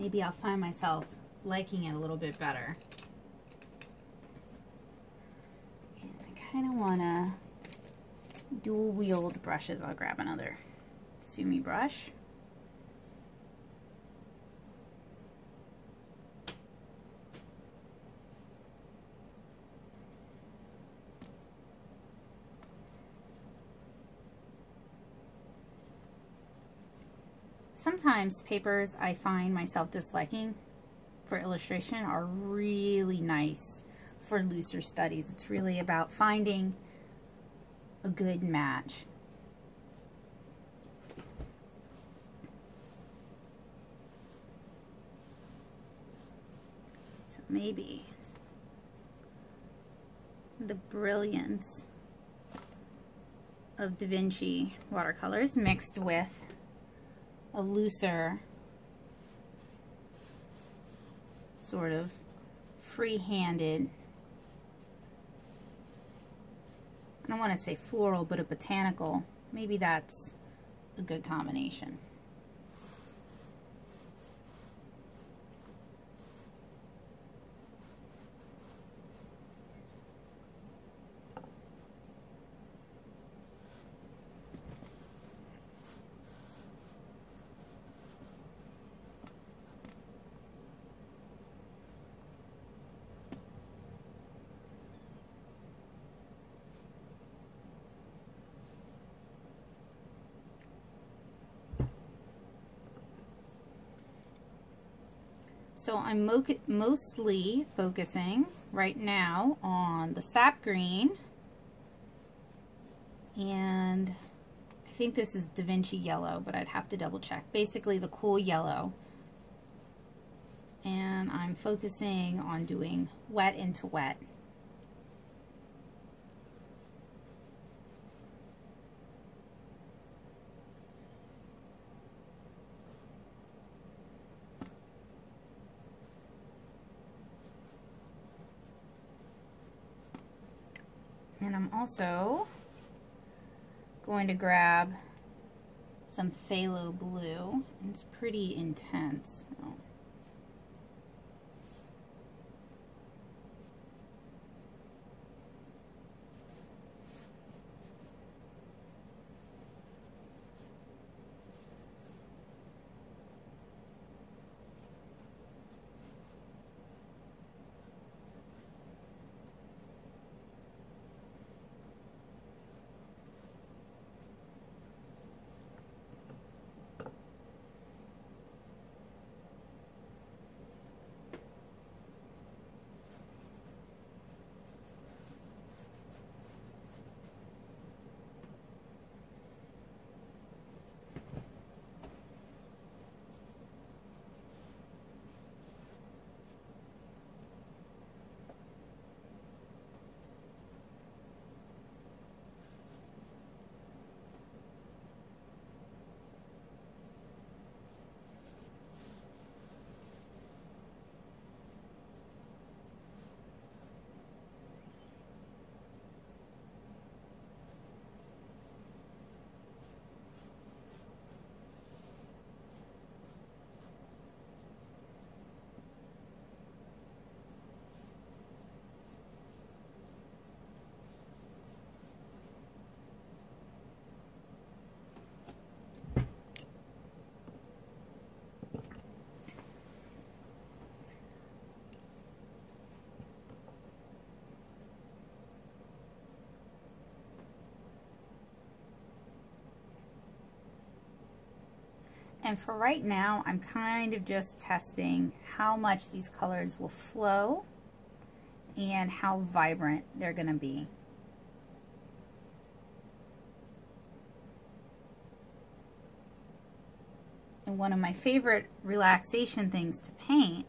maybe I'll find myself liking it a little bit better. And I kind of want to dual wield brushes. I'll grab another Sumi brush. Sometimes papers I find myself disliking for illustration are really nice for looser studies. It's really about finding a good match. So maybe the brilliance of Da Vinci watercolors mixed with a looser, sort of free-handed, I don't want to say floral, but a botanical. Maybe that's a good combination. So I'm mostly focusing right now on the sap green, and I think this is Da Vinci yellow, but I'd have to double check. Basically the cool yellow. And I'm focusing on doing wet into wet. And I'm also going to grab some phthalo blue. It's pretty intense. So. And for right now, I'm kind of just testing how much these colors will flow and how vibrant they're going to be. And one of my favorite relaxation things to paint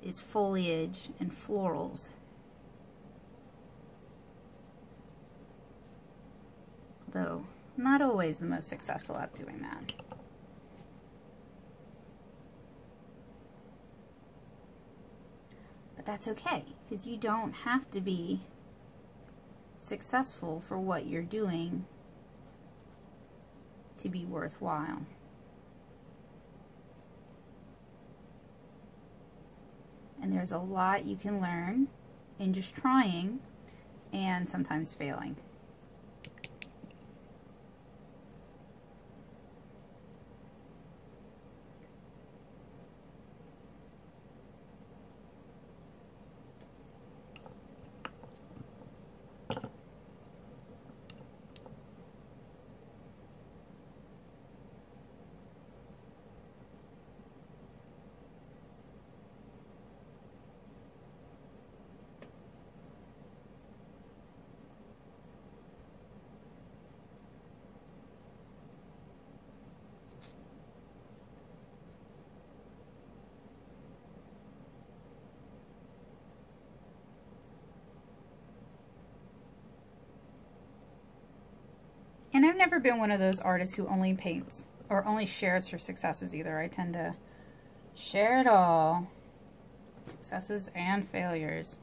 is foliage and florals. Though, not always the most successful at doing that. But that's okay, because you don't have to be successful for what you're doing to be worthwhile. And there's a lot you can learn in just trying and sometimes failing. And I've never been one of those artists who only paints or only shares her successes either. I tend to share it all, successes and failures.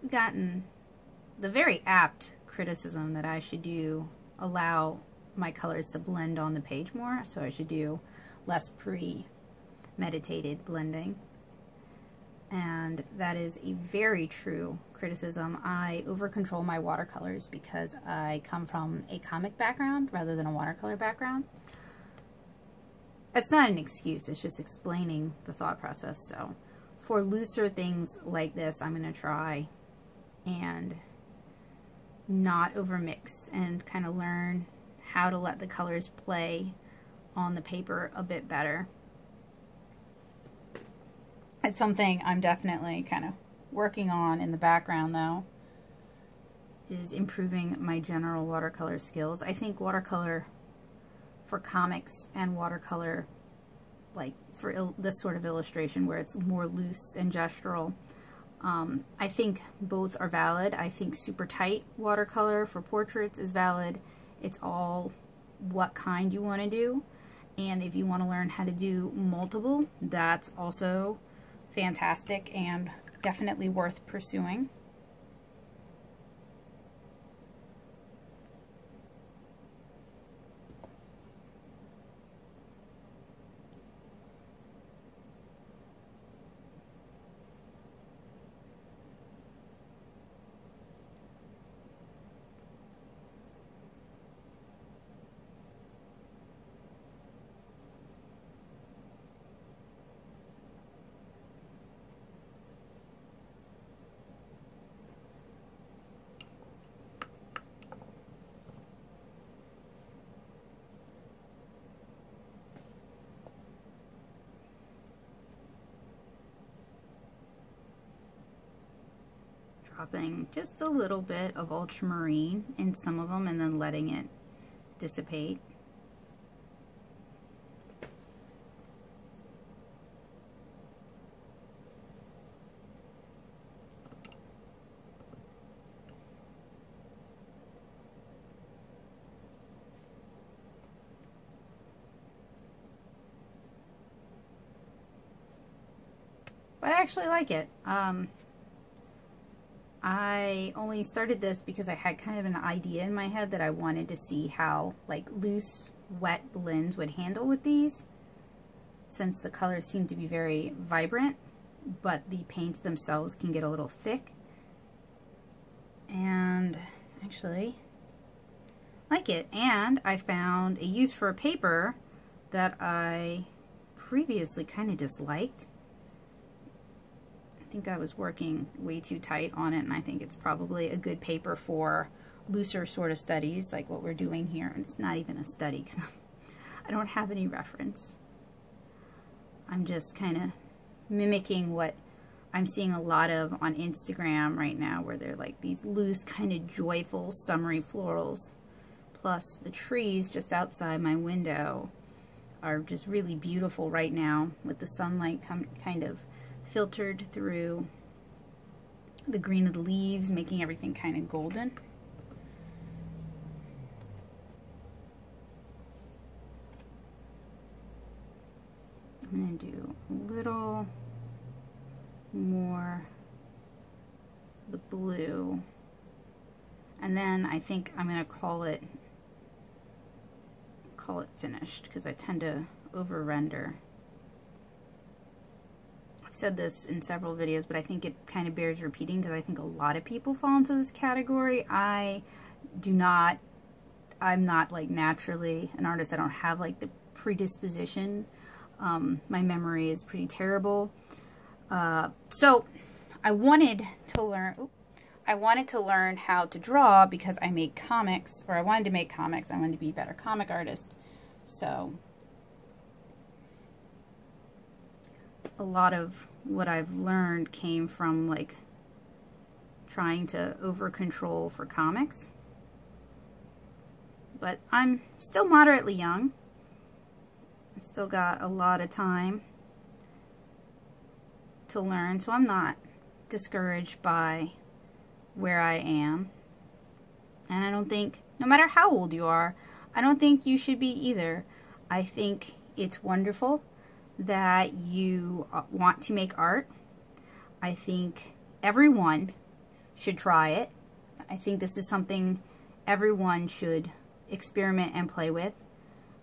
Gotten the very apt criticism that I should allow my colors to blend on the page more, so I should do less premeditated blending. And that is a very true criticism. I over-control my watercolors because I come from a comic background rather than a watercolor background. It's not an excuse, it's just explaining the thought process. So for looser things like this, I'm going to try and not overmix and kind of learn how to let the colors play on the paper a bit better. It's something I'm definitely kind of working on in the background, though, is improving my general watercolor skills. I think watercolor for comics and watercolor like for this sort of illustration where it's more loose and gestural, I think both are valid. I think super tight watercolor for portraits is valid. It's all what kind you want to do. And if you want to learn how to do multiple, that's also fantastic and definitely worth pursuing. Dropping just a little bit of ultramarine in some of them and then letting it dissipate. But I actually like it. I only started this because I had kind of an idea in my head that I wanted to see how like loose, wet blends would handle with these, since the colors seem to be very vibrant, but the paints themselves can get a little thick. And actually like it. And I found a use for a paper that I previously kind of disliked. I think I was working way too tight on it, and I think it's probably a good paper for looser sort of studies like what we're doing here. And it's not even a study because I don't have any reference. I'm just kind of mimicking what I'm seeing a lot of on Instagram right now, where they're like these loose, kind of joyful, summery florals. Plus the trees just outside my window are just really beautiful right now with the sunlight kind of filtered through the green of the leaves, making everything kind of golden. I'm going to do a little more the blue, and then I think I'm going to call it finished, because I tend to over render. Said this in several videos, but I think it kind of bears repeating because I think a lot of people fall into this category. I'm not like naturally an artist. I don't have like the predisposition. My memory is pretty terrible. So I wanted to learn how to draw because I make comics, or I wanted to make comics. I wanted to be a better comic artist. So a lot of what I've learned came from like trying to over control for comics. But I'm still moderately young. I've still got a lot of time to learn, so I'm not discouraged by where I am. And I don't think, no matter how old you are, I don't think you should be either. I think it's wonderful that you want to make art. I think everyone should try it. I think this is something everyone should experiment and play with.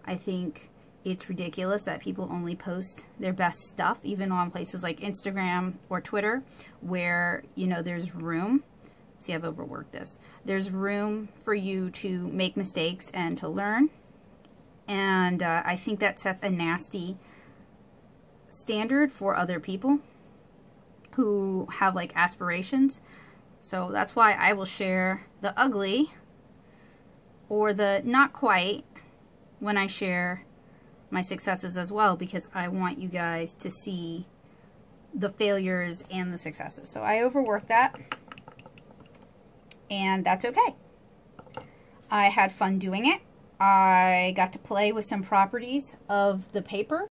I think it's ridiculous that people only post their best stuff, even on places like Instagram or Twitter, where, you know, there's room. See, I've overworked this. There's room for you to make mistakes and to learn. And I think that sets a nasty standard for other people who have like aspirations. So that's why I will share the ugly or the not quite when I share my successes as well, because I want you guys to see the failures and the successes. So I overworked that, and that's okay. I had fun doing it. I got to play with some properties of the paper